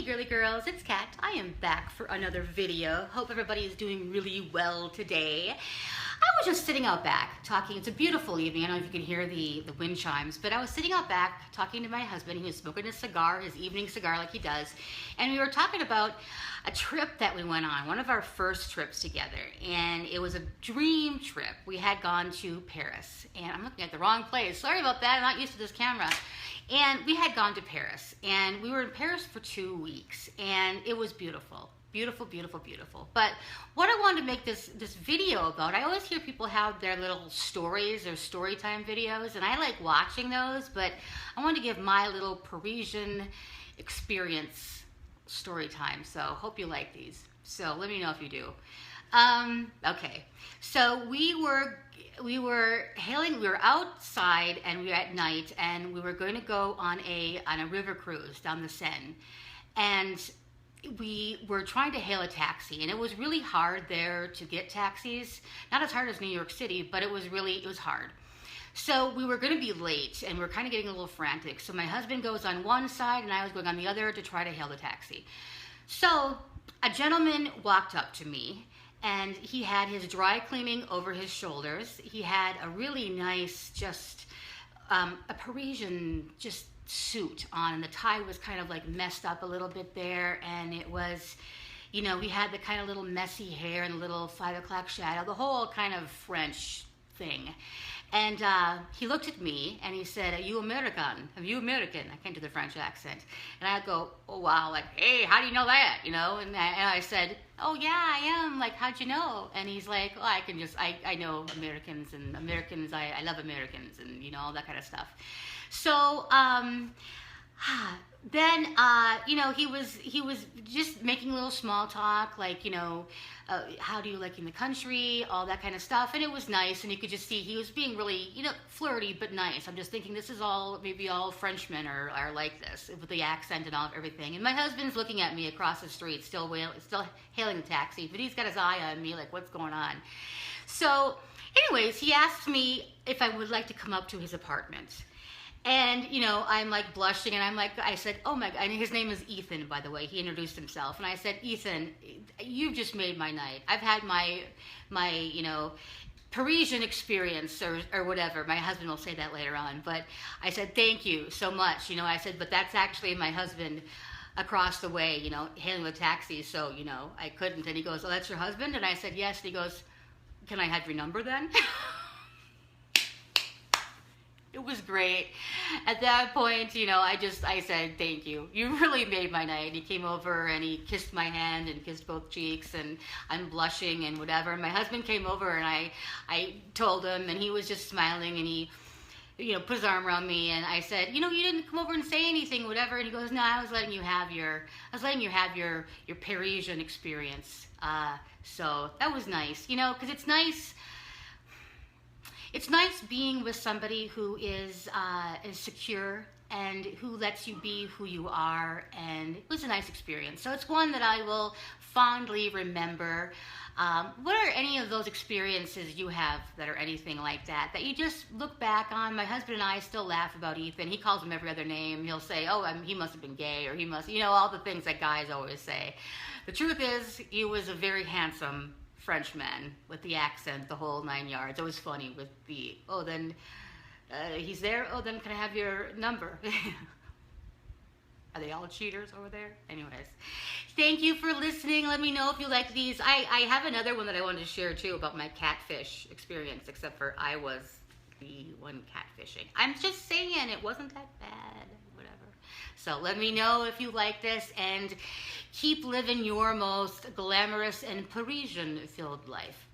Hey girly girls, it's Kat. I am back for another video. Hope everybody is doing really well today. I was just sitting out back talking. It's a beautiful evening. I don't know if you can hear the wind chimes, but I was sitting out back talking to my husband. He was smoking a cigar, his evening cigar like he does, and we were talking about a trip that we went on, one of our first trips together, and it was a dream trip. We had gone to Paris, and I'm looking at the wrong place. Sorry about that, I'm not used to this camera. And we had gone to Paris, and we were in Paris for 2 weeks, and it was beautiful. Beautiful, beautiful, beautiful. But what I wanted to make this video about, I always hear people have their little stories or story time videos, and I like watching those, but I wanted to give my little Parisian experience story time, so hope you like these. So let me know if you do. Okay, so we were outside, and we were at night, and we were going to go on a river cruise down the Seine, and we were trying to hail a taxi, and it was really hard there to get taxis. Not as hard as New York City, but it was hard. So we were going to be late, and we were kind of getting a little frantic. So my husband goes on one side, and I was going on the other to try to hail the taxi. So a gentleman walked up to me, and he had his dry cleaning over his shoulders. He had a really nice, just a Parisian just suit on, and the tie was kind of like messed up a little bit there, and it was, you know, he had the kind of little messy hair and a little 5 o'clock shadow, the whole kind of French thing. And he looked at me and he said, "Are you American? Are you American?" I can't do the French accent. And I go, "Oh wow, like, hey, how do you know that?" You know, and I said, "Oh yeah, I am. Like, how'd you know?" And he's like, "Oh, I know Americans, and Americans, I love Americans, and you know, all that kind of stuff." So then, you know, he was just making a little small talk, like, you know, how do you like in the country, all that kind of stuff, and it was nice, and you could just see he was being really, you know, flirty but nice. I'm just thinking this is maybe all Frenchmen are like this, with the accent and everything. And my husband's looking at me across the street, still hailing the taxi, but he's got his eye on me, like, what's going on? So, anyways, he asked me if I would like to come up to his apartment. And, you know, I'm like blushing, and I said, "Oh my God," and his name is Ethan, by the way. He introduced himself, and I said, "Ethan, you just made my night. I've had my, you know, Parisian experience," or whatever. My husband will say that later on, but I said, "Thank you so much." You know, I said, "But that's actually my husband across the way, you know, hailing the taxi, so, you know, I couldn't." And he goes, "Oh, that's your husband?" And I said, "Yes." And he goes, "Can I have your number then?" It was great. At that point, you know, I said, "Thank you. You really made my night." He came over and he kissed my hand and kissed both cheeks, and I'm blushing and whatever. And my husband came over, and I told him, and he was just smiling, and he, you know, put his arm around me, and I said, "You know, you didn't come over and say anything, whatever." And he goes, "No, I was letting you have your Parisian experience." So that was nice, you know, because it's nice. It's nice being with somebody who is secure and who lets you be who you are, and it was a nice experience. So it's one that I will fondly remember. What are any of those experiences you have that are anything like that you just look back on? My husband and I still laugh about Ethan. He calls him every other name. He'll say, "Oh, he must have been gay," or "He must," you know, all the things that guys always say. The truth is, he was a very handsome Frenchman with the accent, the whole 9 yards. It was funny with the, "Oh, then he's there. Oh, then can I have your number?" Are they all cheaters over there? Anyways, thank you for listening. Let me know if you like these. I have another one that I wanted to share too about my catfish experience, except for I was the one catfishing. I'm just saying it wasn't that bad. Whatever. So let me know if you like this, and keep living your most glamorous and Parisian-filled life.